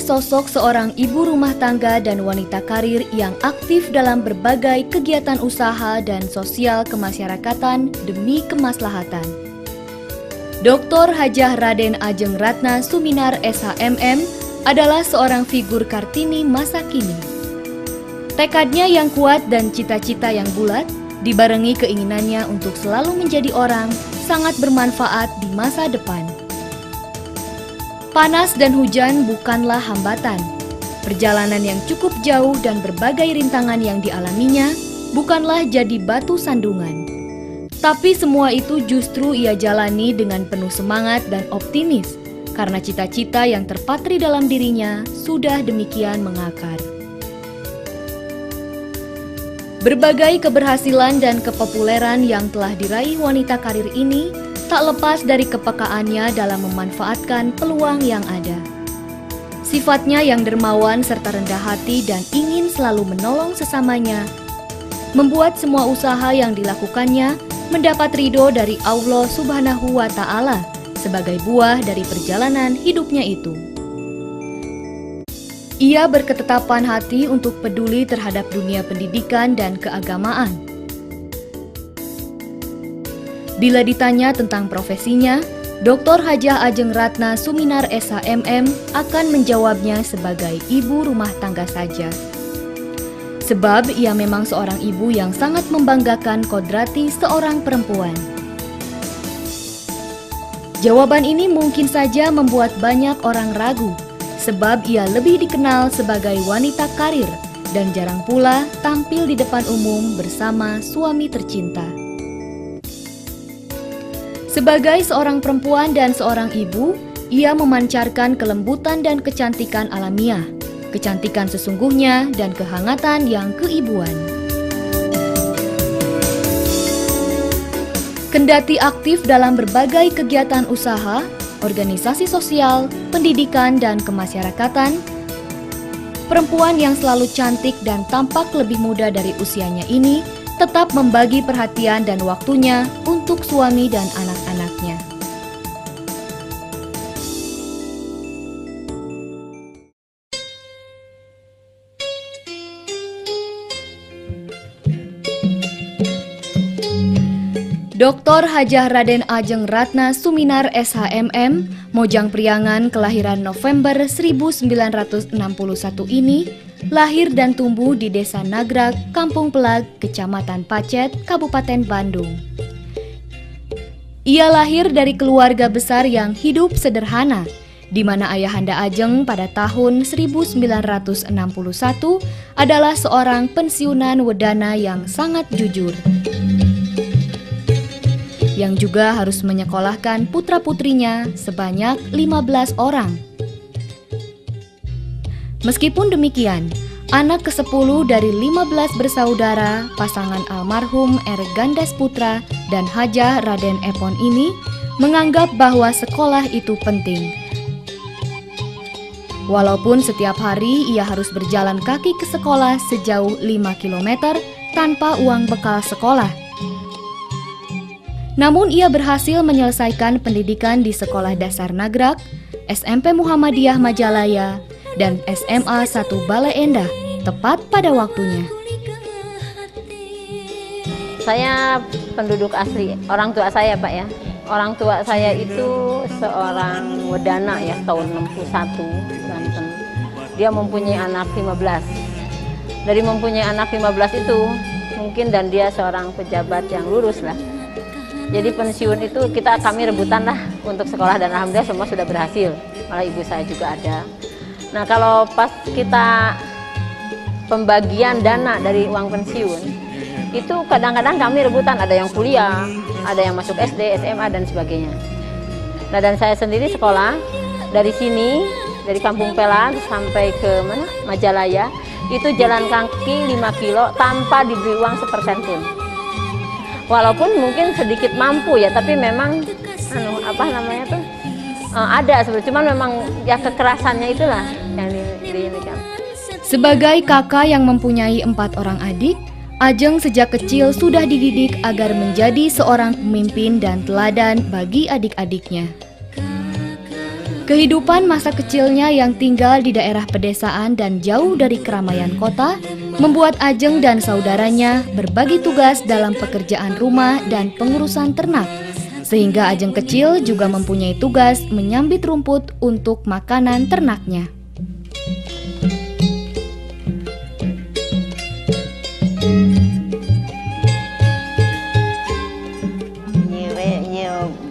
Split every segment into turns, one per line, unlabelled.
sosok seorang ibu rumah tangga dan wanita karir yang aktif dalam berbagai kegiatan usaha dan sosial kemasyarakatan demi kemaslahatan. Dr. Hajah Raden Ajeng Ratna Suminar SHMM adalah seorang figur Kartini masa kini. Tekadnya yang kuat dan cita-cita yang bulat, dibarengi keinginannya untuk selalu menjadi orang, sangat bermanfaat di masa depan. Panas dan hujan bukanlah hambatan. Perjalanan yang cukup jauh dan berbagai rintangan yang dialaminya bukanlah jadi batu sandungan. Tapi semua itu justru ia jalani dengan penuh semangat dan optimis, karena cita-cita yang terpatri dalam dirinya sudah demikian mengakar. Berbagai keberhasilan dan kepopuleran yang telah diraih wanita karir ini tak lepas dari kepekaannya dalam memanfaatkan peluang yang ada. Sifatnya yang dermawan serta rendah hati dan ingin selalu menolong sesamanya, membuat semua usaha yang dilakukannya mendapat ridho dari Allah Subhanahu wa Ta'ala sebagai buah dari perjalanan hidupnya itu. Ia berketetapan hati untuk peduli terhadap dunia pendidikan dan keagamaan. Bila ditanya tentang profesinya, Dr. Hajah Ajeng Ratna Suminar SHMM akan menjawabnya sebagai ibu rumah tangga saja. Sebab ia memang seorang ibu yang sangat membanggakan kodrati seorang perempuan. Jawaban ini mungkin saja membuat banyak orang ragu, sebab ia lebih dikenal sebagai wanita karir dan jarang pula tampil di depan umum bersama suami tercinta. Sebagai seorang perempuan dan seorang ibu, ia memancarkan kelembutan dan kecantikan alamiah, kecantikan sesungguhnya dan kehangatan yang keibuan. Kendati aktif dalam berbagai kegiatan usaha, organisasi sosial, pendidikan, dan kemasyarakatan, perempuan yang selalu cantik dan tampak lebih muda dari usianya ini tetap membagi perhatian dan waktunya untuk suami dan anak-anaknya. Dr. Hajah Raden Ajeng Ratna Suminar SHMM, Mojang Priangan, kelahiran November 1961 ini, lahir dan tumbuh di Desa Nagrak, Kampung Pelag, Kecamatan Pacet, Kabupaten Bandung. Ia lahir dari keluarga besar yang hidup sederhana, di mana ayahanda Ajeng pada tahun 1961 adalah seorang pensiunan wedana yang sangat jujur, yang juga harus menyekolahkan putra-putrinya sebanyak 15 orang. Meskipun demikian, anak ke-10 dari 15 bersaudara pasangan almarhum R. Gandas Putra dan Hajah Raden Epon ini menganggap bahwa sekolah itu penting. Walaupun setiap hari ia harus berjalan kaki ke sekolah sejauh 5 km tanpa uang bekal sekolah. Namun ia berhasil menyelesaikan pendidikan di Sekolah Dasar Nagrak, SMP Muhammadiyah Majalaya, dan SMA 1 Bale Endah, tepat pada waktunya.
Saya penduduk asli, orang tua saya Pak ya. Orang tua saya itu seorang wedana ya, tahun 61, Banten. Dia mempunyai anak 15. Dari mempunyai anak 15 itu, mungkin dan dia seorang pejabat yang lurus lah. Jadi pensiun itu kami rebutan lah untuk sekolah dan alhamdulillah semua sudah berhasil. Malah ibu saya juga ada. Nah kalau pas kita pembagian dana dari uang pensiun, itu kadang-kadang kami rebutan, ada yang kuliah, ada yang masuk SD, SMA dan sebagainya. Nah dan saya sendiri sekolah dari sini, dari Kampung Pelang sampai ke mana? Majalaya, itu jalan kaki 5 kilo tanpa diberi uang sepersen pun. Walaupun mungkin sedikit mampu ya, tapi memang ada sebetulnya, cuman memang ya kekerasannya itulah yang diinginkan.
Sebagai kakak yang mempunyai 4 orang adik, Ajeng sejak kecil sudah dididik agar menjadi seorang pemimpin dan teladan bagi adik-adiknya. Kehidupan masa kecilnya yang tinggal di daerah pedesaan dan jauh dari keramaian kota membuat Ajeng dan saudaranya berbagi tugas dalam pekerjaan rumah dan pengurusan ternak, sehingga Ajeng kecil juga mempunyai tugas menyambit rumput untuk makanan ternaknya.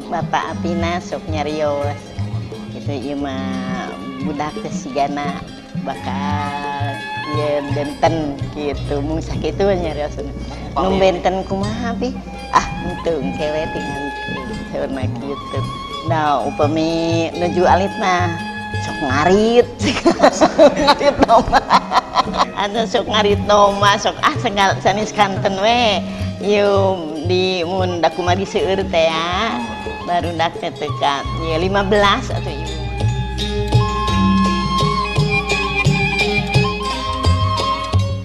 Bapak Apina sok nyarios gitu ieu mah budak teh sigana bakal ieu benten gitu mung sakitu nyarios nu benten kumaha pi henteu kewe tinggal saurna kitu nah upami nuju alitna sok ngarit ngarit noma anu sok ngarit noma sok segala sanis kanten we ieu di mun da kumaha diseueur teh ya baru dak tekan ya 15 atau ibu.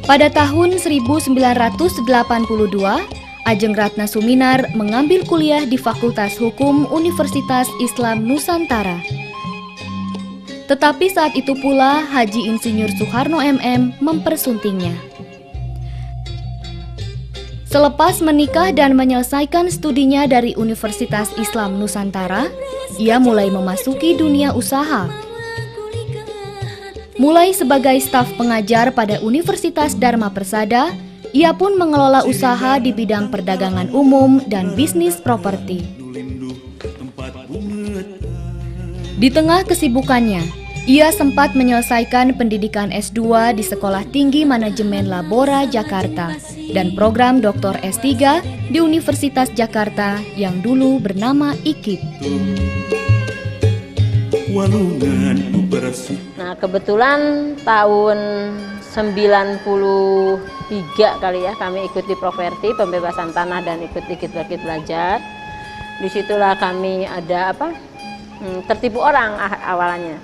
Pada tahun 1982, Ajeng Ratna Suminar mengambil kuliah di Fakultas Hukum Universitas Islam Nusantara. Tetapi saat itu pula Haji Insinyur Soeharno MM mempersuntingnya. Selepas menikah dan menyelesaikan studinya dari Universitas Islam Nusantara, ia mulai memasuki dunia usaha. Mulai sebagai staf pengajar pada Universitas Dharma Persada, ia pun mengelola usaha di bidang perdagangan umum dan bisnis properti. Di tengah kesibukannya, ia sempat menyelesaikan pendidikan S2 di Sekolah Tinggi Manajemen Labora Jakarta dan program Dr. S3 di Universitas Jakarta yang dulu bernama IKIP.
Nah, kebetulan tahun 93 kali ya kami ikut di Properti pembebasan tanah dan ikut dikit-dikit belajar. Disitulah kami ada tertipu orang awalnya.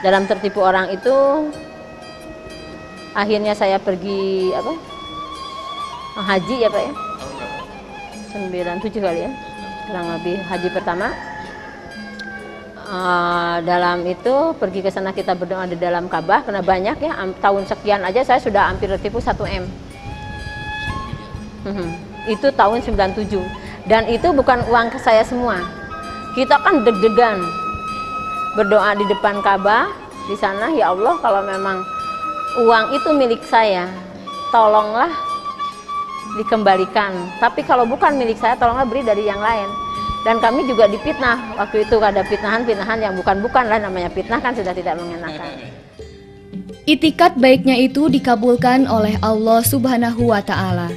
Dalam tertipu orang itu akhirnya saya pergi haji ya Pak ya, 97 kali ya kurang lebih haji pertama. Dalam itu pergi ke sana kita berdoa di dalam Ka'bah karena banyak ya tahun sekian aja saya sudah hampir tertipu 1M. Itu tahun 97 dan itu bukan uang ke saya semua. Kita kan deg-degan berdoa di depan Ka'bah di sana, ya Allah kalau memang uang itu milik saya tolonglah dikembalikan, tapi kalau bukan milik saya tolonglah beri dari yang lain. Dan kami juga dipitnah waktu itu, ada pitnahan yang bukan-bukan lah, namanya fitnah kan sudah tidak mengenakan.
Itikat baiknya itu dikabulkan oleh Allah Subhanahu wa Ta'ala.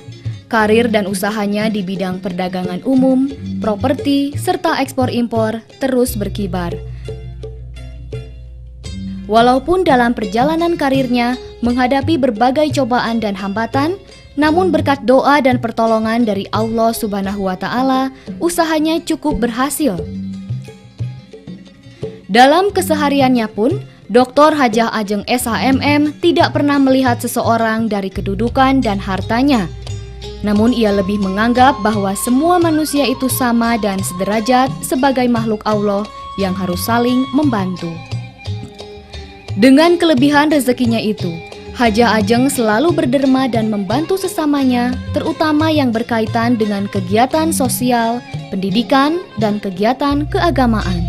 Karir dan usahanya di bidang perdagangan umum, properti, serta ekspor-impor terus berkibar. Walaupun dalam perjalanan karirnya menghadapi berbagai cobaan dan hambatan, namun berkat doa dan pertolongan dari Allah Subhanahu wa Ta'ala, usahanya cukup berhasil. Dalam kesehariannya pun, Dr. Hajah Ajeng SHMM tidak pernah melihat seseorang dari kedudukan dan hartanya. Namun ia lebih menganggap bahwa semua manusia itu sama dan sederajat sebagai makhluk Allah yang harus saling membantu. Dengan kelebihan rezekinya itu, Hajah Ajeng selalu berderma dan membantu sesamanya, terutama yang berkaitan dengan kegiatan sosial, pendidikan, dan kegiatan keagamaan.